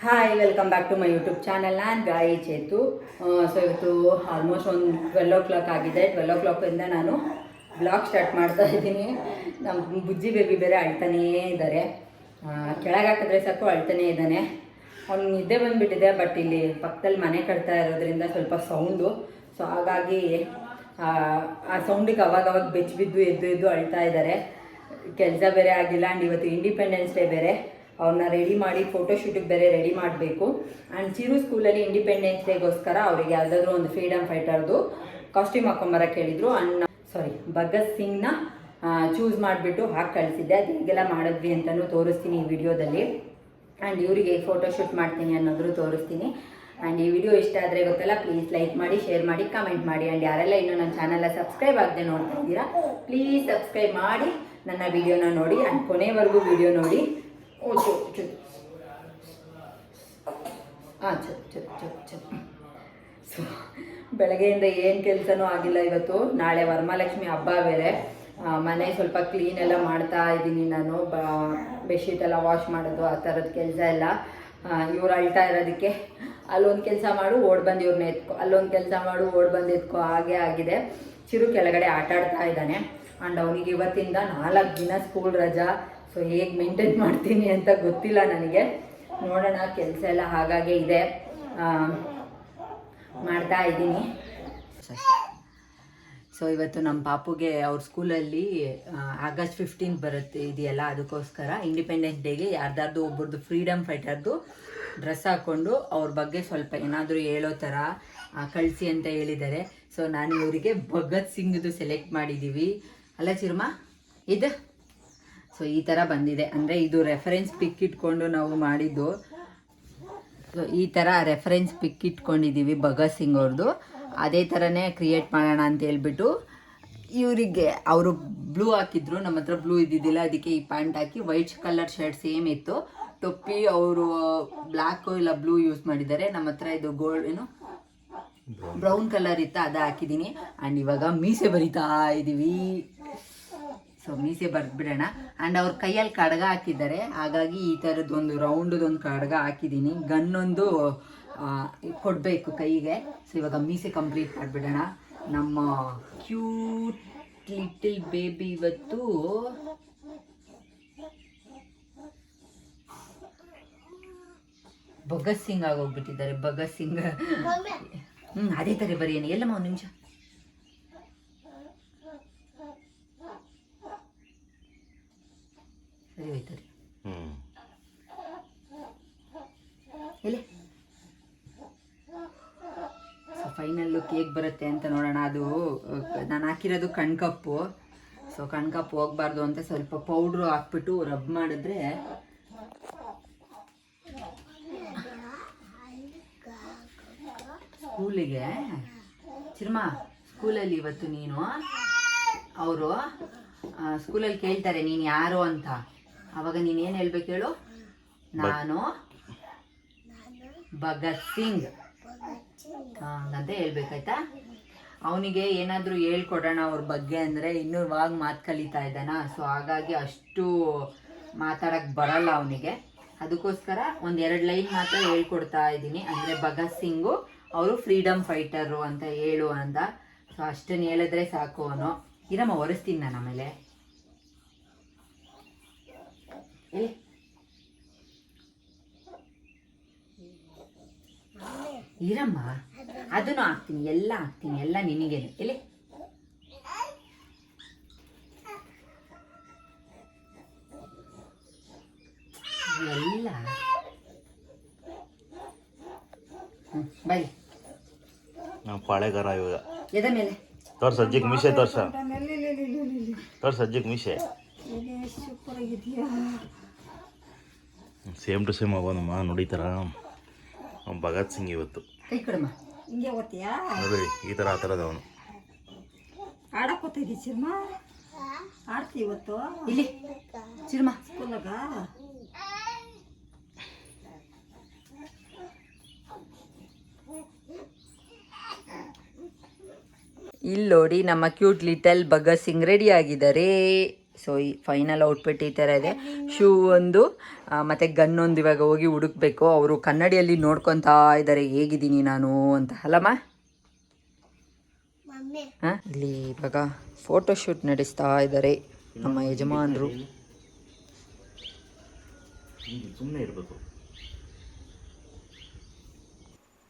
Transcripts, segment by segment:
Hi welcome back to my YouTube channel. ನಾನು Gayi Chethu. So ಇವತ್ತು almost ಒಂದು 12 o'clock ಆಗಿದೆ. 12 o'clock ನಾನು ಬ್ಲಾಗ್ ಸ್ಟಾರ್ಟ್ ಮಾಡ್ತಾ ಇದ್ದೀನಿ. ನಮ್ಮ ಬುಜ್ಜಿ ಬೇಬಿ ಬೇರೆ ಅಳ್ತಾನೇ ಇದ್ದಾರೆ. ಕೆಳಗೆ ಹಾಕಿದ್ರೆ ಸಾಕು ಅಳ್ತಾನೇ ಇದ್ದಾನೆ. ಅವ್ನು ನಿದ್ದೆ ಬಂದುಬಿಟ್ಟಿದೆ. ಬಟ್ ಇಲ್ಲಿ ಪಕ್ಕದಲ್ಲಿ ಮನೆ ಕಟ್ತಾ ಇರೋದ್ರಿಂದ ಸ್ವಲ್ಪ ಸೌಂಡು. ಸೊ ಹಾಗಾಗಿ ಆ ಸೌಂಡಿಗೆ ಅವಾಗವಾಗ ಬೆಚ್ಚ ಬಿದ್ದು ಎದ್ದು ಅಳ್ತಾ ಇದ್ದಾರೆ. ಕೆಲಸ ಬೇರೆ ಆಗಿಲ್ಲ. ಆ್ಯಂಡ್ ಇವತ್ತು ಇಂಡಿಪೆಂಡೆನ್ಸ್ ಡೇ ಬೇರೆ. ಅವ್ರನ್ನ ರೆಡಿ ಮಾಡಿ ಫೋಟೋಶೂಟಿಗೆ ಬೇರೆ ರೆಡಿ ಮಾಡಬೇಕು. ಆ್ಯಂಡ್ ಚಿರು ಸ್ಕೂಲಲ್ಲಿ ಇಂಡಿಪೆಂಡೆನ್ಸ್ ಡೇಗೋಸ್ಕರ ಅವರಿಗೆ ಯಾವುದಾದ್ರೂ ಒಂದು ಫ್ರೀಡಮ್ ಫೈಟರ್ದು ಕಾಸ್ಟ್ಯೂಮ್ ಹಾಕೊಂಬರಕ್ಕೆ ಹೇಳಿದರು. ಭಗತ್ ಸಿಂಗ್ನ ಚೂಸ್ ಮಾಡಿಬಿಟ್ಟು ಹಾಕಿ ಕಳಿಸಿದ್ದೆ. ಅದು ಹೀಗೆಲ್ಲ ಮಾಡಿದ್ವಿ ಅಂತಲೂ ತೋರಿಸ್ತೀನಿ ಈ ವಿಡಿಯೋದಲ್ಲಿ. ಆ್ಯಂಡ್ ಇವರಿಗೆ ಫೋಟೋಶೂಟ್ ಮಾಡ್ತೀನಿ ಅನ್ನೋದ್ರು ತೋರಿಸ್ತೀನಿ. ಆ್ಯಂಡ್ ಈ ವಿಡಿಯೋ ಇಷ್ಟ ಆದರೆ ಗೊತ್ತಲ್ಲ, ಪ್ಲೀಸ್ ಲೈಕ್ ಮಾಡಿ, ಶೇರ್ ಮಾಡಿ, ಕಮೆಂಟ್ ಮಾಡಿ. ಆ್ಯಂಡ್ ಯಾರೆಲ್ಲ ಇನ್ನೂ ನನ್ನ ಚಾನಲ್ನ ಸಬ್ಸ್ಕ್ರೈಬ್ ಆಗದೆ ನೋಡ್ತಾ ಇದ್ದೀರಾ, ಪ್ಲೀಸ್ ಸಬ್ಸ್ಕ್ರೈಬ್ ಮಾಡಿ ನನ್ನ ವಿಡಿಯೋನ ನೋಡಿ. ಆ್ಯಂಡ್ ಕೊನೆವರೆಗೂ ವಿಡಿಯೋ ನೋಡಿ. ಸೊ ಬೆಳಗ್ಗೆಯಿಂದ ಏನು ಕೆಲಸನೂ ಆಗಿಲ್ಲ ಇವತ್ತು. ನಾಳೆ ವರಮಹಾಲಕ್ಷ್ಮಿ ಹಬ್ಬ ಬೇರೆ. ಮನೆ ಸ್ವಲ್ಪ ಕ್ಲೀನ್ ಎಲ್ಲ ಮಾಡ್ತಾ ಇದ್ದೀನಿ ನಾನು. ಬೆಡ್ಶೀಟ್ ಎಲ್ಲ ವಾಶ್ ಮಾಡೋದು, ಆ ಥರದ ಕೆಲಸ ಎಲ್ಲ. ಇವ್ರು ಅಳ್ತಾ ಇರೋದಕ್ಕೆ ಅಲ್ಲೊಂದು ಕೆಲಸ ಮಾಡು ಓಡ್ ಬಂದು ಇವ್ರನ್ನ ಎತ್ಕೊ, ಅಲ್ಲೊಂದು ಕೆಲಸ ಮಾಡು ಓಡ್ ಬಂದು ಎತ್ಕೊ, ಹಾಗೆ ಆಗಿದೆ. ಚಿರು ಕೆಳಗಡೆ ಆಟ ಆಡ್ತಾ ಇದ್ದಾನೆ. ಆ್ಯಂಡ್ ಅವನಿಗೆ ಇವತ್ತಿಂದ 4 ದಿನ ಸ್ಕೂಲ್ ರಜಾ. ಸೊ ಹೇಗೆ ಮೇಂಟೈನ್ ಮಾಡ್ತೀನಿ ಅಂತ ಗೊತ್ತಿಲ್ಲ ನನಗೆ. ನೋಡೋಣ, ಕೆಲಸ ಎಲ್ಲ ಹಾಗಾಗೆ ಇದೆ, ಮಾಡ್ತಾ ಇದ್ದೀನಿ. ಸೊ ಇವತ್ತು ನಮ್ಮ ಪಾಪುಗೆ ಅವ್ರ ಸ್ಕೂಲಲ್ಲಿ August 15 ಬರುತ್ತೆ ಇದೆಯಲ್ಲ, ಅದಕ್ಕೋಸ್ಕರ ಇಂಡಿಪೆಂಡೆನ್ಸ್ ಡೇಗೆ ಯಾರ್ದಾರ್ದು ಒಬ್ಬರದ್ದು ಫ್ರೀಡಮ್ ಫೈಟರ್ದು ಡ್ರೆಸ್ ಹಾಕ್ಕೊಂಡು ಅವ್ರ ಬಗ್ಗೆ ಸ್ವಲ್ಪ ಏನಾದರೂ ಹೇಳೋ ಥರ ಕಳಿಸಿ ಅಂತ ಹೇಳಿದ್ದಾರೆ. ಸೊ ನಾನು ಇವರಿಗೆ ಭಗತ್ ಸಿಂಗ್ದು ಸೆಲೆಕ್ಟ್ ಮಾಡಿದ್ದೀವಿ ಅಲ್ಲ ಚಿರ್ಮ ಇದು. ಸೊ ಈ ಥರ ಬಂದಿದೆ. ಅಂದರೆ ಇದು ರೆಫರೆನ್ಸ್ ಪಿಕ್ ಇಟ್ಕೊಂಡು ನಾವು ಮಾಡಿದ್ದು. ಸೊ ಈ ಥರ ರೆಫರೆನ್ಸ್ ಪಿಕ್ ಇಟ್ಕೊಂಡಿದ್ದೀವಿ ಭಗತ್ ಸಿಂಗ್ ಅವ್ರದ್ದು. ಅದೇ ಥರನೇ ಕ್ರಿಯೇಟ್ ಮಾಡೋಣ ಅಂತ ಹೇಳ್ಬಿಟ್ಟು ಇವರಿಗೆ ಅವರು ಬ್ಲೂ ಹಾಕಿದ್ರು. ನಮ್ಮ ಹತ್ರ ಬ್ಲೂ ಇದ್ದಿದ್ದಿಲ್ಲ, ಅದಕ್ಕೆ ಈ ಪ್ಯಾಂಟ್ ಹಾಕಿ ವೈಟ್ ಕಲರ್ ಶರ್ಟ್ ಸೇಮ್ ಇತ್ತು. ಟೊಪ್ಪಿ ಅವರು ಬ್ಲ್ಯಾಕು ಇಲ್ಲ ಬ್ಲೂ ಯೂಸ್ ಮಾಡಿದ್ದಾರೆ. ನಮ್ಮ ಹತ್ರ ಇದು ಗೋಲ್ಡ್ ಏನು ಬ್ರೌನ್ ಕಲರ್ ಇತ್ತು, ಅದು ಹಾಕಿದ್ದೀನಿ. ಆ್ಯಂಡ್ ಇವಾಗ ಮೀಸೆ ಬರಿತಾ ಇದ್ದೀವಿ. ಸೊ ಮೀಸೆ ಬರೆದ್ಬಿಡೋಣ. ಆ್ಯಂಡ್ ಅವ್ರ ಕೈಯಲ್ಲಿ ಕಡ್ಗ ಹಾಕಿದ್ದಾರೆ, ಹಾಗಾಗಿ ಈ ಥರದ್ದು ಒಂದು ರೌಂಡದೊಂದು ಕಡ್ಗ ಹಾಕಿದ್ದೀನಿ. ಗನ್ನೊಂದು ಕೊಡಬೇಕು ಕೈಗೆ. ಸೊ ಇವಾಗ ಮೀಸೆ ಕಂಪ್ಲೀಟ್ ಮಾಡಿಬಿಡೋಣ. ನಮ್ಮ ಕ್ಯೂಟ್ ಲಿಟಲ್ ಬೇಬಿ ಇವತ್ತು ಭಗತ್ ಸಿಂಗ್ ಆಗೋಗ್ಬಿಟ್ಟಿದ್ದಾರೆ. ಭಗತ್ ಸಿಂಗ್ ಅದೇ ಥರ ಬರೀನಿ. ಎಲ್ಲಮ್ಮ ಒಂದು ನಿಮಿಷ. ಸರಿ ಹೋಯ್ತಾರೆ ಎಲ್ಲಿ. ಸೊ ಫೈನಲ್ಲು ಕೇಕ್ ಬರುತ್ತೆ ಅಂತ ನೋಡೋಣ. ಅದು ನಾನು ಹಾಕಿರೋದು ಕಣ್ಕಪ್ಪು. ಸೊ ಕಣ್ಕಪ್ಪು ಹೋಗ್ಬಾರ್ದು ಅಂತ ಸ್ವಲ್ಪ ಪೌಡ್ರು ಹಾಕ್ಬಿಟ್ಟು ರಬ್ ಮಾಡಿದ್ರೆ ಸ್ಕೂಲಿಗೆ ಚಿರ್ಮ ಸ್ಕೂಲಲ್ಲಿ ಇವತ್ತು ನೀನು ಅವರು ಸ್ಕೂಲಲ್ಲಿ ಕೇಳ್ತಾರೆ ನೀನು ಯಾರು ಅಂತ. ಆವಾಗ ನೀನೇನು ಹೇಳ್ಬೇಕು ಹೇಳು? ನಾನು ಭಗತ್ ಸಿಂಗ್ ಅಂತ ಹೇಳ್ಬೇಕಾಯ್ತಾ. ಅವನಿಗೆ ಏನಾದರೂ ಹೇಳ್ಕೊಡೋಣ ಅವ್ರ ಬಗ್ಗೆ ಅಂದರೆ ಇನ್ನೂ ಇವಾಗ ಮಾತು ಕಲಿತಾ ಇದ್ದಾನ. ಸೊ ಹಾಗಾಗಿ ಅಷ್ಟು ಮಾತಾಡೋಕ್ಕೆ ಬರಲ್ಲ ಅವನಿಗೆ. ಅದಕ್ಕೋಸ್ಕರ 1-2 ಲೈನ್ ಮಾತ್ರ ಹೇಳ್ಕೊಡ್ತಾ ಇದ್ದೀನಿ. ಅಂದರೆ ಭಗತ್ ಸಿಂಗು ಅವರು ಫ್ರೀಡಮ್ ಫೈಟರು ಅಂತ ಹೇಳು ಅಂತ. ಸೊ ಅಷ್ಟನ್ನು ಹೇಳಿದ್ರೆ ಸಾಕು ಅವನು. ಇರಮ್ಮ ಒರೆಸ್ತೀನಿ ನಾನು ಆಮೇಲೆ. ಇರಮ್ಮ ಅದನ್ನು ಹಾಕ್ತೀನಿ, ಎಲ್ಲ ಹಾಕ್ತೀನಿ, ಎಲ್ಲ ನಿನಗೇನೆ. ಎಲ್ಲಿ ಎಲ್ಲ ಬೈ ಪಾಳೆಗಾರ ಇವಾಗ ಎದ ಮೇಲೆ ತೋರ್ಸ ಅಜ್ಜಿಗೆ ಮೀಸೆ ತೋರ್ಸ ಅಜ್ಜಿಗೆ ಮೀಸೆ ಸೇಮ್ ಟು ಸೇಮ್ ಆಗೋನಮ್ಮ. ನೋಡಿತಾರ ಭಗತ್ ಸಿಂಗ್ ಇವತ್ತು ಕೈ ಕೊಡಮ್ಮ. ಹಿಂಗೆ ಓದ್ತೀಯಾ ನೋಡಿ, ಈ ಥರ ಆ ಥರದ ಅವನು ಆಡಕ್ಕೆ ಹೋಗ್ತಿದ್ದಿ ಚಿರ್ಮ. ಆಡ್ತಿ ಇವತ್ತು ಇಲ್ಲಿ ಚಿರ್ಮ ಸ್ಕೂಲಾಗ. ಇಲ್ಲಿ ನೋಡಿ ನಮ್ಮ cute little Bhagat Singh ready ಆಗಿದ್ದಾರೆ. ಸೊ ಈ ಫೈನಲ್ ಔಟ್ಫಿಟ್ ಈ ಥರ ಇದೆ. ಶೂ ಒಂದು ಮತ್ತು ಗನ್ ಒಂದು ಇವಾಗ ಹೋಗಿ ಹುಡುಕ್ಬೇಕು. ಅವರು ಕನ್ನಡಿಯಲ್ಲಿ ನೋಡ್ಕೊತಾ ಇದ್ದಾರೆ ಹೇಗಿದ್ದೀನಿ ನಾನು ಅಂತ ಅಲ್ಲಮ್ಮ. ಹಾಂ, ಇಲ್ಲಿ ಇವಾಗ ಫೋಟೋಶೂಟ್ ನಡೆಸ್ತಾ ಇದ್ದಾರೆ ನಮ್ಮ ಯಜಮಾನರು. ಸುಮ್ಮನೆ ಇರಬೇಕು.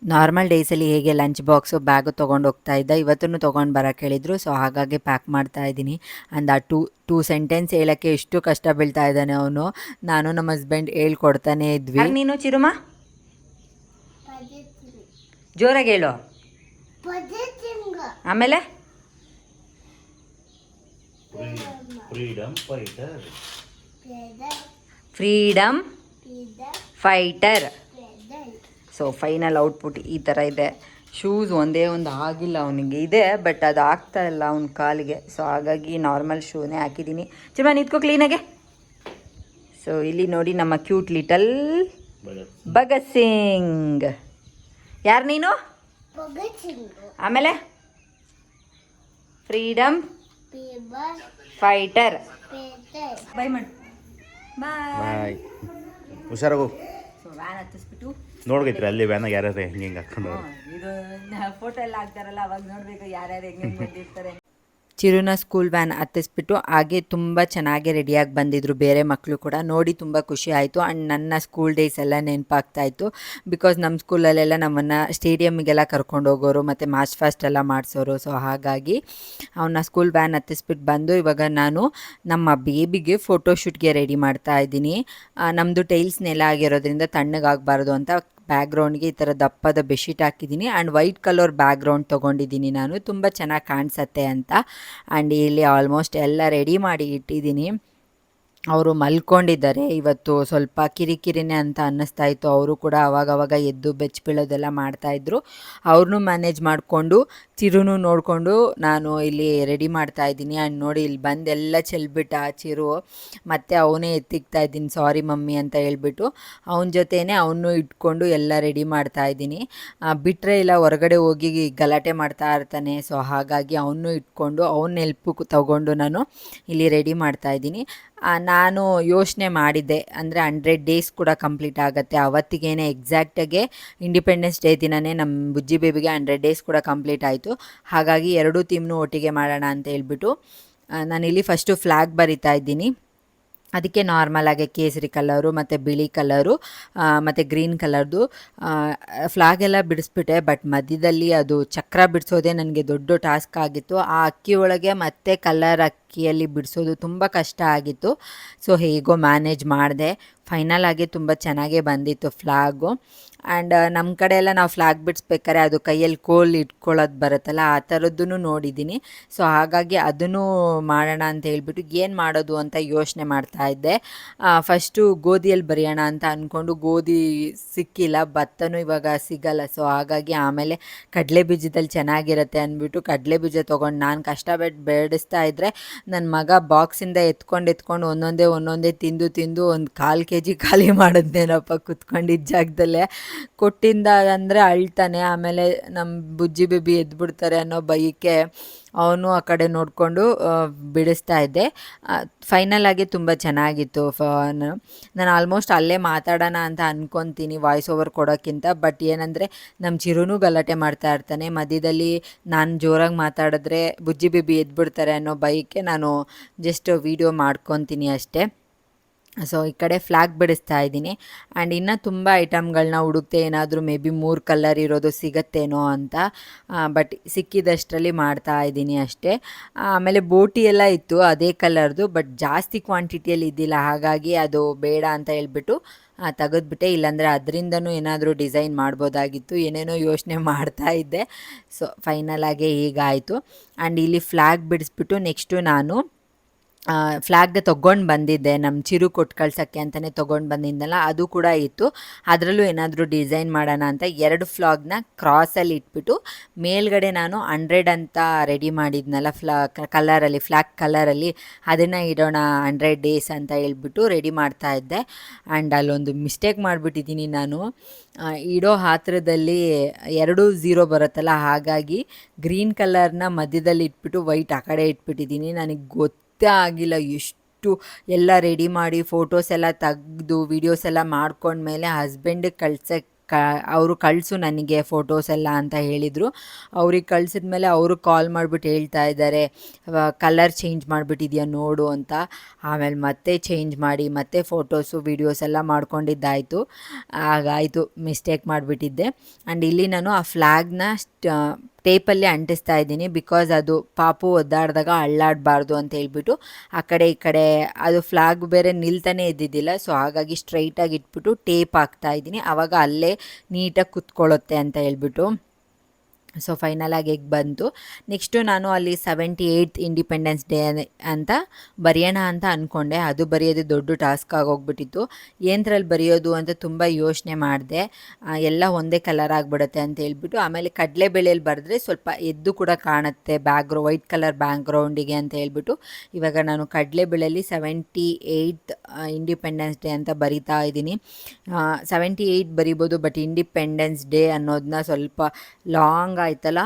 ನಾರ್ಮಲ್ ಡೇಸಲ್ಲಿ ಹೇಗೆ ಲಂಚ್ ಬಾಕ್ಸು ಬ್ಯಾಗು ತೊಗೊಂಡು ಹೋಗ್ತಾ ಇದ್ದ, ಇವತ್ತೂ ತೊಗೊಂಡು ಬರೋಕ್ಕೆ ಹೇಳಿದ್ರು. ಸೊ ಹಾಗಾಗಿ ಪ್ಯಾಕ್ ಮಾಡ್ತಾ ಇದ್ದೀನಿ. ಅಂಡ್ ಆ ಟೂ ಸೆಂಟೆನ್ಸ್ ಹೇಳೋಕ್ಕೆ ಎಷ್ಟು ಕಷ್ಟ ಬೀಳ್ತಾ ಇದ್ದಾನೆ ಅವನು. ನಾನು ನಮ್ಮ ಹಸ್ಬೆಂಡ್ ಹೇಳ್ಕೊಡ್ತಾನೆ ಇದ್ವಿ. ನೀನು ಚಿರುಮ ಜೋರಾಗಿ ಹೇಳು. ಆಮೇಲೆ freedom fighter. So final output ಈ ಥರ ಇದೆ. ಶೂಸ್ ಒಂದೇ ಒಂದು ಆಗಿಲ್ಲ ಅವನಿಗೆ, ಇದೆ ಬಟ್ ಅದು ಆಗ್ತಾ ಇಲ್ಲ ಅವನ ಕಾಲಿಗೆ. ಸೊ ಹಾಗಾಗಿ ನಾರ್ಮಲ್ ಶೂನೇ ಹಾಕಿದ್ದೀನಿ. ಚಿಮ್ಮ ನಿಂತ್ಕೋ ಕ್ಲೀನಾಗೆ. ಸೊ ಇಲ್ಲಿ ನೋಡಿ ನಮ್ಮ ಕ್ಯೂಟ್ ಲಿಟಲ್ ಭಗತ್ ಸಿಂಗ್. ಯಾರು ನೀನು? ಆಮೇಲೆ ಫ್ರೀಡಮ್ ಫೈಟರ್. ಬೈ ಮಾಡು. ಬಾಯ್. ಹುಷಾರಾಗು. ಸೊ ವ್ಯಾನ್ ಹತ್ತಿಸ್ಬಿಟ್ಟು ನೋಡ್ಗೈತ್ರಿ ಅಲ್ಲಿ ವ್ಯಾನಾಗ ಯಾರ್ಯಾರು ಹಿಂಗೆ ಹಾಕೊಂಡು ಇದು ಫೋಟೋ ಎಲ್ಲ ಹಾಕ್ತಾರಲ್ಲ ಅವಾಗ ನೋಡಬೇಕು ಯಾರ್ಯಾರು ಹೆಂಗೆ ಬಂದಿರ್ತಾರೆ. ಚಿರುನ ಸ್ಕೂಲ್ ವ್ಯಾನ್ ಹತ್ತಿಸ್ಬಿಟ್ಟು ಹಾಗೆ ತುಂಬ ಚೆನ್ನಾಗಿ ರೆಡಿಯಾಗಿ ಬಂದಿದ್ರು ಬೇರೆ ಮಕ್ಕಳು ಕೂಡ. ನೋಡಿ ತುಂಬ ಖುಷಿ ಆಯಿತು. ಆ್ಯಂಡ್ ನನ್ನ ಸ್ಕೂಲ್ ಡೇಸ್ ಎಲ್ಲ ನೆನಪಾಗ್ತಾಯಿತ್ತು. ಬಿಕಾಸ್ ನಮ್ಮ ಸ್ಕೂಲಲ್ಲೆಲ್ಲ ನಮ್ಮನ್ನು ಸ್ಟೇಡಿಯಮ್ಗೆಲ್ಲ ಕರ್ಕೊಂಡು ಹೋಗೋರು ಮತ್ತು ಮಾರ್ಚ್ ಫಾಸ್ಟ್ ಎಲ್ಲ ಮಾಡಿಸೋರು. ಸೊ ಹಾಗಾಗಿ ಅವನ್ನ ಸ್ಕೂಲ್ ವ್ಯಾನ್ ಹತ್ತಿಸ್ಬಿಟ್ಟು ಬಂದು ಇವಾಗ ನಾನು ನಮ್ಮ ಬೇಬಿಗೆ ಫೋಟೋಶೂಟ್ಗೆ ರೆಡಿ ಮಾಡ್ತಾ ಇದ್ದೀನಿ. ನಮ್ಮದು ಟೈಲ್ಸ್ ನೆಲ ಆಗಿರೋದ್ರಿಂದ ತಣ್ಣಗಾಗಬಾರ್ದು ಅಂತ ಬ್ಯಾಕ್ಗ್ರೌಂಡ್ಗೆ ಈ ಥರ ದಪ್ಪದ ಬೆಡ್ಶೀಟ್ ಹಾಕಿದ್ದೀನಿ. ಆ್ಯಂಡ್ ವೈಟ್ ಕಲರ್ ಬ್ಯಾಕ್ಗ್ರೌಂಡ್ ತೊಗೊಂಡಿದ್ದೀನಿ ನಾನು, ತುಂಬ ಚೆನ್ನಾಗಿ ಕಾಣಿಸತ್ತೆ ಅಂತ. ಆ್ಯಂಡ್ ಇಲ್ಲಿ ಆಲ್ಮೋಸ್ಟ್ ಎಲ್ಲ ರೆಡಿ ಮಾಡಿ ಇಟ್ಟಿದ್ದೀನಿ. ಅವರು ಮಲ್ಕೊಂಡಿದ್ದಾರೆ. ಇವತ್ತು ಸ್ವಲ್ಪ ಕಿರಿಕಿರಿನೇ ಅಂತ ಅನ್ನಿಸ್ತಾ ಇತ್ತು. ಅವರು ಕೂಡ ಅವಾಗವಾಗ ಎದ್ದು ಬೆಚ್ಚ ಬೀಳೋದೆಲ್ಲ ಮಾಡ್ತಾಯಿದ್ರು. ಅವ್ರನ್ನೂ ಮ್ಯಾನೇಜ್ ಮಾಡಿಕೊಂಡು ಚಿರುನು ನೋಡಿಕೊಂಡು ನಾನು ಇಲ್ಲಿ ರೆಡಿ ಮಾಡ್ತಾಯಿದ್ದೀನಿ. ಆ್ಯಂಡ್ ನೋಡಿ ಇಲ್ಲಿ ಬಂದೆಲ್ಲ ಚೆಲ್ಬಿಟ್ಟ ಚಿರು. ಮತ್ತು ಅವನೇ ಎತ್ತಿಕ್ತಾ ಇದ್ದೀನಿ ಸಾರಿ ಮಮ್ಮಿ ಅಂತ ಹೇಳ್ಬಿಟ್ಟು. ಅವನ ಜೊತೆನೇ ಅವನು ಇಟ್ಕೊಂಡು ಎಲ್ಲ ರೆಡಿ ಮಾಡ್ತಾಯಿದ್ದೀನಿ. ಬಿಟ್ಟರೆ ಇಲ್ಲ ಹೊರಗಡೆ ಹೋಗಿ ಗಲಾಟೆ ಮಾಡ್ತಾ ಇರ್ತಾನೆ. ಸೊ ಹಾಗಾಗಿ ಅವನು ಇಟ್ಕೊಂಡು ಅವನ ಹೆಲ್ಪು ತಗೊಂಡು ನಾನು ಇಲ್ಲಿ ರೆಡಿ ಮಾಡ್ತಾಯಿದ್ದೀನಿ. ನಾನು ಯೋಚನೆ ಮಾಡಿದ್ದೆ, ಅಂದರೆ 100 ಡೇಸ್ ಕೂಡ ಕಂಪ್ಲೀಟ್ ಆಗುತ್ತೆ ಅವತ್ತಿಗೇನೆ. ಎಕ್ಸಾಕ್ಟಾಗೆ ಇಂಡಿಪೆಂಡೆನ್ಸ್ ಡೇ ದಿನವೇ ನಮ್ಮ ಬುಜ್ಜಿ ಬೇಬಿಗೆ 100 ಡೇಸ್ ಕೂಡ ಕಂಪ್ಲೀಟ್ ಆಯಿತು. ಹಾಗಾಗಿ ಎರಡೂ ಥೀಮ್ನು ಒಟ್ಟಿಗೆ ಮಾಡೋಣ ಅಂತ ಹೇಳ್ಬಿಟ್ಟು ನಾನಿಲ್ಲಿ ಫಸ್ಟು ಫ್ಲ್ಯಾಗ್ ಬರಿತಾ ಇದ್ದೀನಿ. ಅದಕ್ಕೆ ನಾರ್ಮಲಾಗಿ ಕೇಸರಿ ಕಲರು ಮತ್ತು ಬಿಳಿ ಕಲರು ಮತ್ತು ಗ್ರೀನ್ ಕಲರ್ದು ಫ್ಲಾಗೆಲ್ಲ ಬಿಡಿಸ್ಬಿಟ್ಟೆ. ಬಟ್ ಮಧ್ಯದಲ್ಲಿ ಅದು ಚಕ್ರ ಬಿಡಿಸೋದೇ ನನಗೆ ದೊಡ್ಡ ಟಾಸ್ಕ್ ಆಗಿತ್ತು. ಆ ಅಕ್ಕಿ ಒಳಗೆ ಮತ್ತೆ ಕಲರ್ ಅಕ್ಕಿಯಲ್ಲಿ ಬಿಡಿಸೋದು ತುಂಬ ಕಷ್ಟ ಆಗಿತ್ತು. ಸೊ ಹೇಗೋ ಮ್ಯಾನೇಜ್ ಮಾಡಿದೆ. ಫೈನಲ್ ಆಗಿ ತುಂಬ ಚೆನ್ನಾಗೇ ಬಂದಿತ್ತು ಫ್ಲಾಗು. ಆ್ಯಂಡ್ ನಮ್ಮ ಕಡೆ ಎಲ್ಲ ನಾವು ಫ್ಲಾಗ್ ಬಿಡಿಸ್ಬೇಕಾದ್ರೆ ಅದು ಕೈಯಲ್ಲಿ ಕೋಲ್ ಇಟ್ಕೊಳ್ಳೋದು ಬರುತ್ತಲ್ಲ, ಆ ಥರದ್ದೂ ನೋಡಿದ್ದೀನಿ. ಸೊ ಹಾಗಾಗಿ ಅದನ್ನು ಮಾಡೋಣ ಅಂತ ಹೇಳ್ಬಿಟ್ಟು ಏನು ಮಾಡೋದು ಅಂತ ಯೋಚನೆ ಮಾಡ್ತಾಯಿದ್ದೆ. ಫಸ್ಟು ಗೋಧಿಯಲ್ಲಿ ಬರೆಯೋಣ ಅಂತ ಅಂದ್ಕೊಂಡು ಗೋಧಿ ಸಿಕ್ಕಿಲ್ಲ, ಭತ್ತನೂ ಇವಾಗ ಸಿಗಲ್ಲ. ಸೊ ಹಾಗಾಗಿ ಆಮೇಲೆ ಕಡಲೆ ಬೀಜದಲ್ಲಿ ಚೆನ್ನಾಗಿರುತ್ತೆ ಅಂದ್ಬಿಟ್ಟು ಕಡಲೆ ಬೀಜ ತೊಗೊಂಡು ನಾನು ಕಷ್ಟಪಟ್ಟು ಬೇಡಿಸ್ತಾ ಇದ್ದರೆ ನನ್ನ ಮಗ ಬಾಕ್ಸಿಂದ ಎತ್ಕೊಂಡು ಒಂದೊಂದೇ ತಿಂದು ಒಂದು 1/4 kg ಖಾಲಿ ಮಾಡಿದ್ನೇನಪ್ಪ ಕುತ್ಕೊಂಡಿದ್ದ ಜಾಗದಲ್ಲೇ. ಕೊಟ್ಟಿಂದ ಅಂದರೆ ಅಳ್ತಾನೆ. ಆಮೇಲೆ ನಮ್ಮ ಬುಜ್ಜಿ ಬೇಬಿ ಎದ್ಬಿಡ್ತಾರೆ ಅನ್ನೋ ಭಯಕ್ಕೆ ಅವನು ಆ ಕಡೆ ನೋಡಿಕೊಂಡು ಬಿಡಿಸ್ತಾ ಇದ್ದೆ. ಫೈನಲ್ ಆಗಿ ತುಂಬ ಚೆನ್ನಾಗಿತ್ತು. ನಾನು ಆಲ್ಮೋಸ್ಟ್ ಅಲ್ಲೇ ಮಾತಾಡೋಣ ಅಂತ ಅಂದ್ಕೊತೀನಿ ವಾಯ್ಸ್ ಓವರ್ ಕೊಡೋಕ್ಕಿಂತ. ಬಟ್ ಏನಂದರೆ ನಮ್ಮ ಚಿರುನೂ ಗಲಾಟೆ ಮಾಡ್ತಾ ಇರ್ತಾನೆ. ಮಧ್ಯದಲ್ಲಿ ನಾನು ಜೋರಾಗಿ ಮಾತಾಡಿದ್ರೆ ಬುಜ್ಜಿ ಬೇಬಿ ಎದ್ಬಿಡ್ತಾರೆ ಅನ್ನೋ ಭಯಕ್ಕೆ ನಾನು ಜಸ್ಟ್ ವೀಡಿಯೋ ಮಾಡ್ಕೊತೀನಿ ಅಷ್ಟೇ. ಸೊ ಈ ಕಡೆ ಫ್ಲ್ಯಾಗ್ ಬಿಡಿಸ್ತಾ ಇದ್ದೀನಿ. ಆ್ಯಂಡ್ ಇನ್ನೂ ತುಂಬ ಐಟಮ್ಗಳನ್ನ ಹುಡುಕ್ತೆ, ಏನಾದರೂ ಮೇ ಬಿ 3 ಕಲರ್ ಇರೋದು ಸಿಗತ್ತೇನೋ ಅಂತ. ಬಟ್ ಸಿಕ್ಕಿದಷ್ಟರಲ್ಲಿ ಮಾಡ್ತಾ ಇದ್ದೀನಿ ಅಷ್ಟೇ. ಆಮೇಲೆ ಬೋಟಿ ಎಲ್ಲ ಇತ್ತು ಅದೇ ಕಲರ್ದು, ಬಟ್ ಜಾಸ್ತಿ ಕ್ವಾಂಟಿಟಿಯಲ್ಲಿ ಇದ್ದಿಲ್ಲ. ಹಾಗಾಗಿ ಅದು ಬೇಡ ಅಂತ ಹೇಳ್ಬಿಟ್ಟು ತೆಗೆದ್ಬಿಟ್ಟೆ. ಇಲ್ಲಾಂದರೆ ಅದರಿಂದನೂ ಏನಾದರೂ ಡಿಸೈನ್ ಮಾಡ್ಬೋದಾಗಿತ್ತು. ಏನೇನೋ ಯೋಚನೆ ಮಾಡ್ತಾ ಇದ್ದೆ. ಸೊ ಫೈನಲ್ ಆಗಿ ಹೀಗಾಯಿತು. ಆ್ಯಂಡ್ ಇಲ್ಲಿ ಫ್ಲ್ಯಾಗ್ ಬಿಡಿಸ್ಬಿಟ್ಟು ನೆಕ್ಸ್ಟು ನಾನು ಫ್ಲ್ಯಾಗ್ಗೆ ತೊಗೊಂಡು ಬಂದಿದ್ದೆ, ನಮ್ಮ ಚಿರು ಕೊಟ್ಟು ಕಳ್ಸೋಕ್ಕೆ ಅಂತಲೇ ತೊಗೊಂಡು ಬಂದಿದ್ದಲ್ಲ, ಅದು ಕೂಡ ಇತ್ತು. ಅದರಲ್ಲೂ ಏನಾದರೂ ಡಿಸೈನ್ ಮಾಡೋಣ ಅಂತ 2 ಫ್ಲಾಗ್ನ ಕ್ರಾಸಲ್ಲಿ ಇಟ್ಬಿಟ್ಟು ಮೇಲ್ಗಡೆ ನಾನು 100 ಅಂತ ರೆಡಿ ಮಾಡಿದ್ನಲ್ಲ ಕಲರಲ್ಲಿ, ಫ್ಲ್ಯಾಗ್ ಕಲರಲ್ಲಿ, ಅದನ್ನು ಇಡೋಣ 100 ಡೇಸ್ ಅಂತ ಹೇಳ್ಬಿಟ್ಟು ರೆಡಿ ಮಾಡ್ತಾಯಿದ್ದೆ. ಆ್ಯಂಡ್ ಅಲ್ಲೊಂದು ಮಿಸ್ಟೇಕ್ ಮಾಡಿಬಿಟ್ಟಿದ್ದೀನಿ ನಾನು. ಇಡೋ ಹತ್ರದಲ್ಲಿ 2 0 ಬರುತ್ತಲ್ಲ, ಹಾಗಾಗಿ ಗ್ರೀನ್ ಕಲರ್ನ ಮಧ್ಯದಲ್ಲಿ ಇಟ್ಬಿಟ್ಟು ವೈಟ್ ಆ ಕಡೆ ಇಟ್ಬಿಟ್ಟಿದ್ದೀನಿ. ನನಗೆ ಗೊತ್ತೇ ಆಗಿಲ್ಲ ಎಷ್ಟು ಫಸ್ಟು ಎಲ್ಲ ರೆಡಿ ಮಾಡಿ ಫೋಟೋಸ್ ಎಲ್ಲ ತೆಗ್ದು ವೀಡಿಯೋಸ್ ಎಲ್ಲ ಮಾಡ್ಕೊಂಡ್ಮೇಲೆ ಹಸ್ಬೆಂಡಿಗೆ ಅವರು ಕಳಿಸು ನನಗೆ ಫೋಟೋಸ್ ಎಲ್ಲ ಅಂತ ಹೇಳಿದರು. ಅವ್ರಿಗೆ ಕಳಿಸಿದ್ಮೇಲೆ ಅವರು ಕಾಲ್ ಮಾಡಿಬಿಟ್ಟು ಹೇಳ್ತಾ ಇದ್ದಾರೆ ಕಲರ್ ಚೇಂಜ್ ಮಾಡಿಬಿಟ್ಟಿದ್ಯಾ ನೋಡು ಅಂತ. ಆಮೇಲೆ ಮತ್ತೆ ಚೇಂಜ್ ಮಾಡಿ ಮತ್ತೆ ಫೋಟೋಸು ವೀಡಿಯೋಸ್ ಎಲ್ಲ ಮಾಡ್ಕೊಂಡಿದ್ದಾಯಿತು. ಆಗಾಯಿತು, ಮಿಸ್ಟೇಕ್ ಮಾಡಿಬಿಟ್ಟಿದ್ದೆ. ಆ್ಯಂಡ್ ಇಲ್ಲಿ ನಾನು ಆ ಫ್ಲ್ಯಾಗ್ನ ಟೇಪಲ್ಲಿ ಅಂಟಿಸ್ತಾ ಇದ್ದೀನಿ, ಬಿಕಾಸ್ ಅದು ಪಾಪು ಒದ್ದಾಡಿದಾಗ ಅಳ್ಳಾಡಬಾರ್ದು ಅಂತ ಹೇಳ್ಬಿಟ್ಟು ಆ ಕಡೆ ಈ ಕಡೆ ಅದು ಫ್ಲ್ಯಾಗ್ ಬೇರೆ ನಿಲ್ತಾನೆ ಇದ್ದಿದ್ದಿಲ್ಲ. ಸೊ ಹಾಗಾಗಿ ಸ್ಟ್ರೈಟಾಗಿ ಇಟ್ಬಿಟ್ಟು ಟೇಪ್ ಹಾಕ್ತಾ ಇದ್ದೀನಿ, ಆವಾಗ ಅಲ್ಲೇ ನೀಟಾಗಿ ಕುತ್ಕೊಳ್ಳುತ್ತೆ ಅಂತ ಹೇಳ್ಬಿಟ್ಟು. ಸೊ ಫೈನಲಾಗಿ ಹೇಗೆ ಬಂತು. ನೆಕ್ಸ್ಟು ನಾನು ಅಲ್ಲಿ 78th ಇಂಡಿಪೆಂಡೆನ್ಸ್ ಡೇ ಅಂತ ಬರೆಯೋಣ ಅಂತ ಅಂದ್ಕೊಂಡೆ. ಅದು ಬರೆಯೋದು ದೊಡ್ಡ ಟಾಸ್ಕ್ ಆಗೋಗ್ಬಿಟ್ಟಿತ್ತು. ಏನರಲ್ಲಿ ಬರೆಯೋದು ಅಂತ ತುಂಬ ಯೋಚನೆ ಮಾಡಿದೆ. ಎಲ್ಲ ಒಂದೇ ಕಲರ್ ಆಗಿಬಿಡುತ್ತೆ ಅಂತ ಹೇಳ್ಬಿಟ್ಟು ಆಮೇಲೆ ಕಡಲೆಬೇಳೆಯಲ್ಲಿ ಬರೆದ್ರೆ ಸ್ವಲ್ಪ ಎದ್ದು ಕೂಡ ಕಾಣುತ್ತೆ ವೈಟ್ ಕಲರ್ ಬ್ಯಾಕ್ಗ್ರೌಂಡಿಗೆ ಅಂತ ಹೇಳ್ಬಿಟ್ಟು ಇವಾಗ ನಾನು ಕಡಲೆಬೇಳೆಯಲ್ಲಿ 78th ಇಂಡಿಪೆಂಡೆನ್ಸ್ ಡೇ ಅಂತ ಬರಿತಾ ಇದ್ದೀನಿ. 78 ಬರಿಬೋದು, ಬಟ್ ಇಂಡಿಪೆಂಡೆನ್ಸ್ ಡೇ ಅನ್ನೋದನ್ನ ಸ್ವಲ್ಪ ಲಾಂಗ್ ಆಯ್ತಲ್ಲ,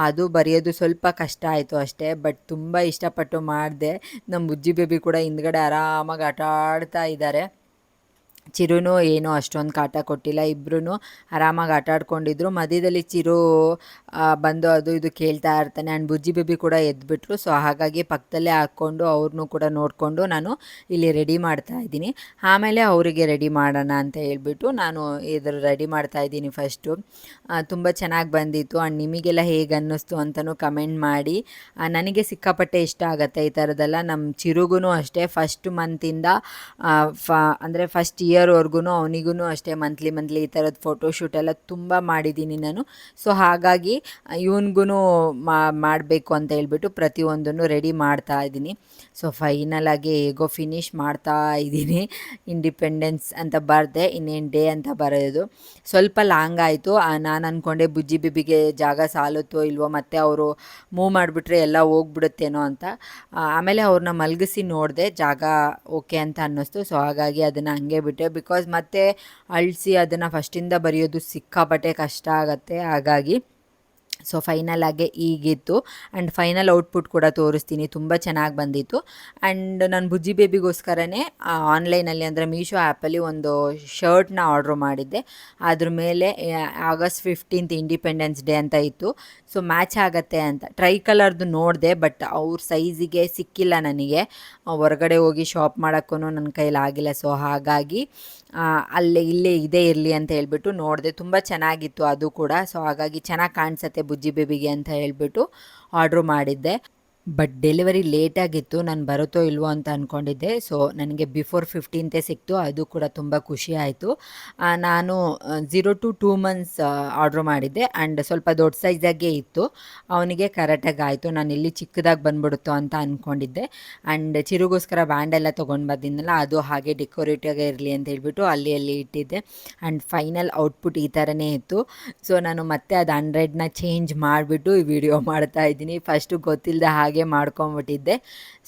ಅದು ಬರೆಯೋದು ಸ್ವಲ್ಪ ಕಷ್ಟ ಆಯಿತು ಅಷ್ಟೇ. ಬಟ್ ತುಂಬ ಇಷ್ಟಪಟ್ಟು ಮಾಡಿದೆ. ನಮ್ಮ ಬುಜ್ಜಿ ಬೇಬಿ ಕೂಡ ಹಿಂದ್ಗಡೆ ಆರಾಮಾಗಿ ಆಟ ಆಡ್ತಾ ಇದ್ದಾರೆ. ಚಿರುನೂ ಏನೂ ಅಷ್ಟೊಂದು ಕಾಟ ಕೊಟ್ಟಿಲ್ಲ, ಇಬ್ಬರೂ ಆರಾಮಾಗಿ ಆಟ ಆಡ್ಕೊಂಡಿದ್ರು. ಮಧ್ಯದಲ್ಲಿ ಚಿರು ಬಂದು ಅದು ಇದು ಕೇಳ್ತಾ ಇರ್ತಾನೆ. ಆ್ಯಂಡ್ ಬುಜ್ಜಿ ಬೇಬಿ ಕೂಡ ಎದ್ಬಿಟ್ರು. ಸೊ ಹಾಗಾಗಿ ಪಕ್ಕದಲ್ಲೇ ಹಾಕ್ಕೊಂಡು ಅವ್ರನ್ನೂ ಕೂಡ ನೋಡಿಕೊಂಡು ನಾನು ಇಲ್ಲಿ ರೆಡಿ ಮಾಡ್ತಾ ಇದ್ದೀನಿ. ಆಮೇಲೆ ಅವರಿಗೆ ರೆಡಿ ಮಾಡೋಣ ಅಂತ ಹೇಳ್ಬಿಟ್ಟು ನಾನು ರೆಡಿ ಮಾಡ್ತಾ ಇದ್ದೀನಿ ಫಸ್ಟು. ತುಂಬ ಚೆನ್ನಾಗಿ ಬಂದಿತ್ತು. ಆ್ಯಂಡ್ ನಿಮಗೆಲ್ಲ ಹೇಗೆ ಅನ್ನಿಸ್ತು ಅಂತಲೂ ಕಮೆಂಟ್ ಮಾಡಿ. ನನಗೆ ಸಿಕ್ಕಾಪಟ್ಟೆ ಇಷ್ಟ ಆಗುತ್ತೆ ಈ ಥರದ್ದೆಲ್ಲ. ನಮ್ಮ ಚಿರುಗೂ ಅಷ್ಟೇ ಫಸ್ಟ್ ಮಂತಿಂದ ಅಂದರೆ ಫಸ್ಟ್ ಇಯರ್ವರೆಗೂ ಅವನಿಗೂ ಅಷ್ಟೇ ಮಂತ್ಲಿ ಈ ಥರದ್ದು ಫೋಟೋಶೂಟ್ ಎಲ್ಲ ತುಂಬ ಮಾಡಿದ್ದೀನಿ ನಾನು. ಸೊ ಹಾಗಾಗಿ ಇವನಿಗೂ ಮಾಡಬೇಕು ಅಂತ ಹೇಳ್ಬಿಟ್ಟು ಪ್ರತಿಯೊಂದನ್ನು ರೆಡಿ ಮಾಡ್ತಾ ಇದ್ದೀನಿ. ಸೊ ಫೈನಲಾಗಿ ಹೇಗೋ ಫಿನಿಷ್ ಮಾಡ್ತಾ ಇದ್ದೀನಿ. ಇಂಡಿಪೆಂಡೆನ್ಸ್ ಅಂತ ಬರೆದೆ, ಇನ್ನೇನು ಡೇ ಅಂತ ಬರೆಯೋದು. ಸ್ವಲ್ಪ ಲಾಂಗ್ ಆಯಿತು. ನಾನು ಅಂದ್ಕೊಂಡೆ ಬುಜ್ಜಿ ಬಿಬಿಗೆ ಜಾಗ ಸಾಲುತ್ತೋ ಇಲ್ವೋ, ಮತ್ತು ಅವರು ಮೂವ್ ಮಾಡಿಬಿಟ್ರೆ ಎಲ್ಲ ಹೋಗ್ಬಿಡುತ್ತೇನೋ ಅಂತ. ಆಮೇಲೆ ಅವ್ರನ್ನ ಮಲಗಿಸಿ ನೋಡಿದೆ, ಜಾಗ ಓಕೆ ಅಂತ ಅನ್ನಿಸ್ತು. ಸೊ ಹಾಗಾಗಿ ಅದನ್ನು ಹಂಗೆ ಬಿಟ್ಟೆ, ಬಿಕಾಸ್ ಮತ್ತೆ ಅಳಿಸಿ ಅದನ್ನು ಫಸ್ಟಿಂದ ಬರೆಯೋದು ಸಿಕ್ಕಾಪಟ್ಟೆ ಕಷ್ಟ ಆಗುತ್ತೆ. ಹಾಗಾಗಿ ಸೊ ಫೈನಲಾಗೆ ಈಗಿತ್ತು. ಆ್ಯಂಡ್ ಫೈನಲ್ ಔಟ್ಪುಟ್ ಕೂಡ ತೋರಿಸ್ತೀನಿ, ತುಂಬ ಚೆನ್ನಾಗಿ ಬಂದಿತ್ತು. ಆ್ಯಂಡ್ ನಾನು ಬುಜ್ಜಿ ಬೇಬಿಗೋಸ್ಕರನೇ ಆನ್ಲೈನಲ್ಲಿ ಅಂದರೆ ಮೀಶೋ ಆ್ಯಪಲ್ಲಿ ಒಂದು ಶರ್ಟ್ನ ಆರ್ಡ್ರ್ ಮಾಡಿದ್ದೆ. ಅದ್ರ ಮೇಲೆ August 15th ಇಂಡಿಪೆಂಡೆನ್ಸ್ ಡೇ ಅಂತ ಇತ್ತು. ಸೊ ಮ್ಯಾಚ್ ಆಗುತ್ತೆ ಅಂತ ಟ್ರೈ ಕಲರ್ದು ನೋಡಿದೆ, ಬಟ್ ಅವ್ರ ಸೈಜಿಗೆ ಸಿಕ್ಕಿಲ್ಲ ನನಗೆ. ಹೊರಗಡೆ ಹೋಗಿ ಶಾಪ್ ಮಾಡೋಕ್ಕೂ ನನ್ನ ಕೈಲಾಗಿಲ್ಲ. ಸೊ ಹಾಗಾಗಿ ಇಲ್ಲೇ ಇದೇ ಇರಲಿ ಅಂತ ಹೇಳ್ಬಿಟ್ಟು ನೋಡಿದೆ. ತುಂಬ ಚೆನ್ನಾಗಿತ್ತು ಅದು ಕೂಡ. ಸೊ ಹಾಗಾಗಿ ಚೆನ್ನಾಗಿ ಕಾಣಿಸುತ್ತೆ ಬುಜ್ಜಿ ಬೇಬಿಗೆ ಅಂತ ಹೇಳ್ಬಿಟ್ಟು ಆರ್ಡ್ರ್ ಮಾಡಿದ್ದೆ. ಬಟ್ ಡೆಲಿವರಿ ಲೇಟಾಗಿತ್ತು, ನಾನು ಬರುತ್ತೋ ಇಲ್ವೋ ಅಂತ ಅಂದ್ಕೊಂಡಿದ್ದೆ. ಸೊ ನನಗೆ ಬಿಫೋರ್ 15th ಸಿಕ್ತು, ಅದು ಕೂಡ ತುಂಬ ಖುಷಿ ಆಯಿತು. ನಾನು 0 to 2 months ಆರ್ಡ್ರ್ ಮಾಡಿದ್ದೆ. ಆ್ಯಂಡ್ ಸ್ವಲ್ಪ ದೊಡ್ಡ ಸೈಜಾಗೇ ಇತ್ತು, ಅವನಿಗೆ ಕರೆಕ್ಟಾಗಿ ಆಯಿತು. ನಾನು ಇಲ್ಲಿ ಚಿಕ್ಕದಾಗಿ ಬಂದ್ಬಿಡುತ್ತೋ ಅಂತ ಅಂದ್ಕೊಂಡಿದ್ದೆ. ಆ್ಯಂಡ್ ಚಿರುಗೋಸ್ಕರ ಬ್ಯಾಂಡ್ ಎಲ್ಲ ತೊಗೊಂಡು ಬಂದಿದ್ನಲ್ಲ, ಅದು ಹಾಗೆ ಡೆಕೋರೇಟಿವಾಗೇ ಇರಲಿ ಅಂತ ಹೇಳ್ಬಿಟ್ಟು ಅಲ್ಲಿ ಇಟ್ಟಿದ್ದೆ. ಆ್ಯಂಡ್ ಫೈನಲ್ ಔಟ್ಪುಟ್ ಈ ಥರನೇ ಇತ್ತು. ಸೊ ನಾನು ಮತ್ತೆ ಅದು 100ನ ಚೇಂಜ್ ಮಾಡಿಬಿಟ್ಟು ಈ ವಿಡಿಯೋ ಮಾಡ್ತಾಯಿದ್ದೀನಿ. ಫಸ್ಟು ಗೊತ್ತಿಲ್ಲದೆ ಹಾಗೆ ಮಾಡ್ಕೊಂಬಿಟ್ಟಿದ್ದೆ.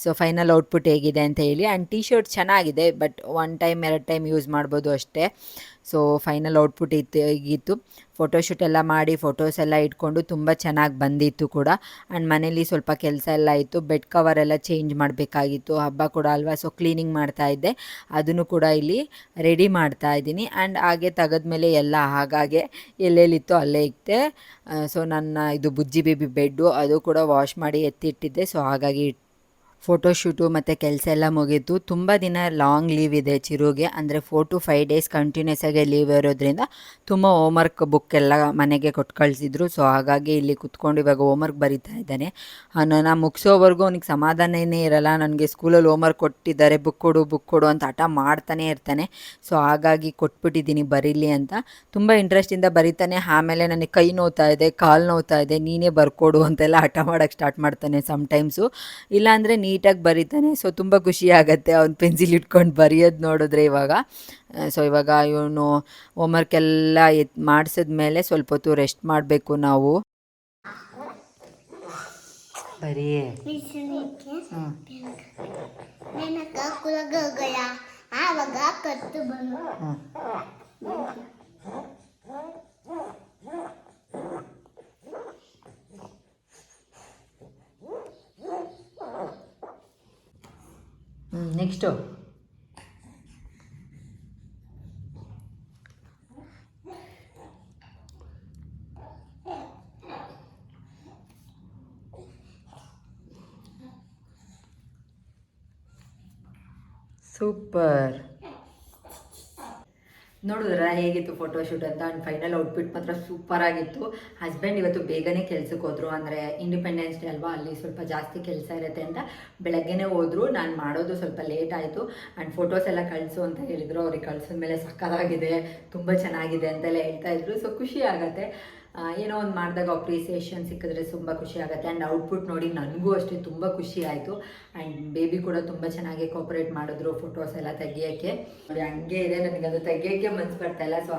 ಸೊ ಫೈನಲ್ ಔಟ್ಪುಟ್ ಹೇಗಿದೆ ಅಂತ ಹೇಳಿ. ಆ್ಯಂಡ್ ಟಿ ಶರ್ಟ್ ಚೆನ್ನಾಗಿದೆ, ಬಟ್ 1 time 2 time ಯೂಸ್ ಮಾಡ್ಬೋದು ಅಷ್ಟೇ. ಸೊ ಫೈನಲ್ ಔಟ್ಪುಟ್ ಈಗಿತ್ತು. ಫೋಟೋಶೂಟ್ ಎಲ್ಲ ಮಾಡಿ ಫೋಟೋಸ್ ಎಲ್ಲ ಇಟ್ಕೊಂಡು ತುಂಬ ಚೆನ್ನಾಗಿ ಬಂದಿತ್ತು ಕೂಡ. ಆ್ಯಂಡ್ ಮನೇಲಿ ಸ್ವಲ್ಪ ಕೆಲಸ ಎಲ್ಲ ಇತ್ತು, ಬೆಡ್ ಕವರ್ ಎಲ್ಲ ಚೇಂಜ್ ಮಾಡಬೇಕಾಗಿತ್ತು, ಹಬ್ಬ ಕೂಡ ಅಲ್ವಾ. ಸೊ ಕ್ಲೀನಿಂಗ್ ಮಾಡ್ತಾಯಿದ್ದೆ, ಅದನ್ನು ಕೂಡ ಇಲ್ಲಿ ರೆಡಿ ಮಾಡ್ತಾ ಇದ್ದೀನಿ. ಆ್ಯಂಡ್ ಹಾಗೆ ತೆಗೆದ್ಮೇಲೆ ಎಲ್ಲ ಹಾಗಾಗಿ ಎಲ್ಲೆಲ್ಲಿತ್ತು ಅಲ್ಲೇ ಇಕ್ತೆ. ಸೊ ನನ್ನ ಇದು ಬುಜ್ಜಿ ಬೇಬಿ ಬೆಡ್ಡು, ಅದು ಕೂಡ ವಾಶ್ ಮಾಡಿ ಎತ್ತಿಟ್ಟಿದ್ದೆ. ಸೊ ಹಾಗಾಗಿ ಫೋಟೋಶೂಟು ಮತ್ತು ಕೆಲಸ ಎಲ್ಲ ಮುಗೀತು. ತುಂಬ ದಿನ ಲಾಂಗ್ ಲೀವ್ ಇದೆ ಚಿರುಗೆ, ಅಂದರೆ 4 to 5 days ಕಂಟಿನ್ಯೂಸ್ ಆಗಿ ಲೀವ್ ಇರೋದ್ರಿಂದ ತುಂಬ ಹೋಮ್ವರ್ಕ್ ಬುಕ್ ಎಲ್ಲ ಮನೆಗೆ ಕೊಟ್ಟು ಕಳಿಸಿದ್ರು. ಸೊ ಹಾಗಾಗಿ ಇಲ್ಲಿ ಕುತ್ಕೊಂಡು ಇವಾಗ ಹೋಮ್ವರ್ಕ್ ಬರಿತಾ ಇದ್ದಾನೆ. ನಾನು ಮುಗಿಸೋವರೆಗೂ ಅವನಿಗೆ ಸಮಾಧಾನನೇ ಇರಲ್ಲ. ನನಗೆ ಸ್ಕೂಲಲ್ಲಿ ಹೋಮ್ವರ್ಕ್ ಕೊಟ್ಟಿದ್ದಾರೆ, ಬುಕ್ ಕೊಡು ಅಂತ ಹಠ ಮಾಡ್ತಾನೆ ಇರ್ತಾನೆ. ಸೊ ಹಾಗಾಗಿ ಕೊಟ್ಬಿಟ್ಟಿದ್ದೀನಿ ಬರೀಲಿ ಅಂತ. ತುಂಬ ಇಂಟ್ರೆಸ್ಟಿಂದ ಬರಿತಾನೆ. ಆಮೇಲೆ ನನಗೆ ಕೈ ನೋವ್ತಾ ಇದೆ, ಕಾಲು ನೋವ್ತಾ ಇದೆ, ನೀನೇ ಬರ್ಕೊಡು ಅಂತೆಲ್ಲ ಹಠ ಮಾಡೋಕ್ಕೆ ಸ್ಟಾರ್ಟ್ ಮಾಡ್ತಾನೆ ಸಮ್ಟೈಮ್ಸು. ಇಲ್ಲಾಂದರೆ ನೀಟಾಗಿ ಬರೀತಾನೆ. ಸೊ ತುಂಬ ಖುಷಿ ಆಗುತ್ತೆ ಅವ್ನು ಪೆನ್ಸಿಲ್ ಇಟ್ಕೊಂಡು ಬರೆಯೋದು ನೋಡಿದ್ರೆ ಇವಾಗ. ಸೊ ಇವಾಗ ಇವನು ಹೋಮ್ವರ್ಕ್ ಎಲ್ಲ ಮಾಡಿಸಿದ್ಮೇಲೆ ಸ್ವಲ್ಪ ಹೊತ್ತು ರೆಸ್ಟ್ ಮಾಡಬೇಕು ನಾವು. ಬರೀ ನೆಕ್ಸ್ಟು ಸೂಪರ್. ನೋಡಿದ್ರ ಹೇಗಿತ್ತು ಫೋಟೋಶೂಟ್ ಅಂತ. ಆ್ಯಂಡ್ ಫೈನಲ್ ಔಟ್ಫಿಟ್ ಮಾತ್ರ ಸೂಪರ್ ಆಗಿತ್ತು. ಹಸ್ಬೆಂಡ್ ಇವತ್ತು ಬೇಗನೆ ಕೆಲ್ಸಕ್ಕೆ ಹೋದ್ರು, ಅಂದರೆ ಇಂಡಿಪೆಂಡೆನ್ಸ್ ಡೇ ಅಲ್ವಾ, ಅಲ್ಲಿ ಸ್ವಲ್ಪ ಜಾಸ್ತಿ ಕೆಲಸ ಇರುತ್ತೆ ಅಂತ ಬೆಳಗ್ಗೆನೇ ಹೋದ್ರು. ನಾನು ಮಾಡೋದು ಸ್ವಲ್ಪ ಲೇಟ್ ಆಯಿತು. ಆ್ಯಂಡ್ ಫೋಟೋಸ್ ಎಲ್ಲ ಕಳಿಸು ಅಂತ ಹೇಳಿದರು. ಅವ್ರಿಗೆ ಕಳ್ಸಿದ ಮೇಲೆ ಸಕ್ಕತ್ತಾಗಿದೆ, ತುಂಬ ಚೆನ್ನಾಗಿದೆ ಅಂತೆಲ್ಲ ಹೇಳ್ತಾ ಇದ್ರು. ಸೊ ಖುಷಿ ಆಗುತ್ತೆ, ಏನೋ ಒಂದು ಮಾಡಿದಾಗ ಅಪ್ರಿಸಿಯೇಷನ್ ಸಿಕ್ಕಿದ್ರೆ ತುಂಬ ಖುಷಿ ಆಗುತ್ತೆ. ಆ್ಯಂಡ್ ಔಟ್ಪುಟ್ ನೋಡಿ ನನಗೂ ಅಷ್ಟೇ ತುಂಬ ಖುಷಿ ಆಯಿತು. ಆ್ಯಂಡ್ ಬೇಬಿ ಕೂಡ ತುಂಬ ಚೆನ್ನಾಗಿ ಕೋಪರೇಟ್ ಮಾಡಿದ್ರು ಫೋಟೋಸ್ ಎಲ್ಲ ತೆಗಿಯೋಕ್ಕೆ. ನೋಡಿ ಹಂಗೆ ಇದೆ, ನನಗೆ ಅದು ತೆಗಿಯೋಕ್ಕೆ ಮನಸ್ಸು ಬರ್ತಾಯಿಲ್ಲ. ಸೊ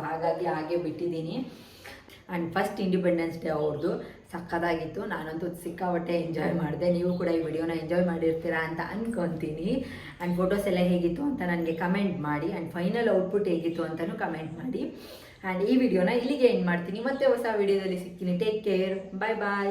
ಹಾಗೆ ಬಿಟ್ಟಿದ್ದೀನಿ. ಆ್ಯಂಡ್ ಫಸ್ಟ್ ಇಂಡಿಪೆಂಡೆನ್ಸ್ ಡೇ ಅವ್ರದ್ದು ಸಕ್ಕತ್ತಾಗಿತ್ತು. ನಾನಂತೂ ಸಿಕ್ಕಾಪಟ್ಟೆ ಎಂಜಾಯ್ ಮಾಡಿದೆ. ನೀವು ಕೂಡ ಈ ವಿಡಿಯೋನ ಎಂಜಾಯ್ ಮಾಡಿರ್ತೀರಾ ಅಂತ ಅಂದ್ಕೊತೀನಿ. ಆ್ಯಂಡ್ ಫೋಟೋಸ್ ಎಲ್ಲ ಹೇಗಿತ್ತು ಅಂತ ನನಗೆ ಕಮೆಂಟ್ ಮಾಡಿ. ಆ್ಯಂಡ್ ಫೈನಲ್ ಔಟ್ಪುಟ್ ಹೇಗಿತ್ತು ಅಂತಲೂ ಕಮೆಂಟ್ ಮಾಡಿ. ಆ್ಯಂಡ್ ಈ ವಿಡಿಯೋನ ಇಲ್ಲಿಗೆ ಎಂಡ್ ಮಾಡ್ತೀನಿ. ಮತ್ತೆ ಹೊಸ ವಿಡಿಯೋದಲ್ಲಿ ಸಿಗ್ತೀನಿ. ಟೇಕ್ ಕೇರ್, ಬಾಯ್ ಬಾಯ್.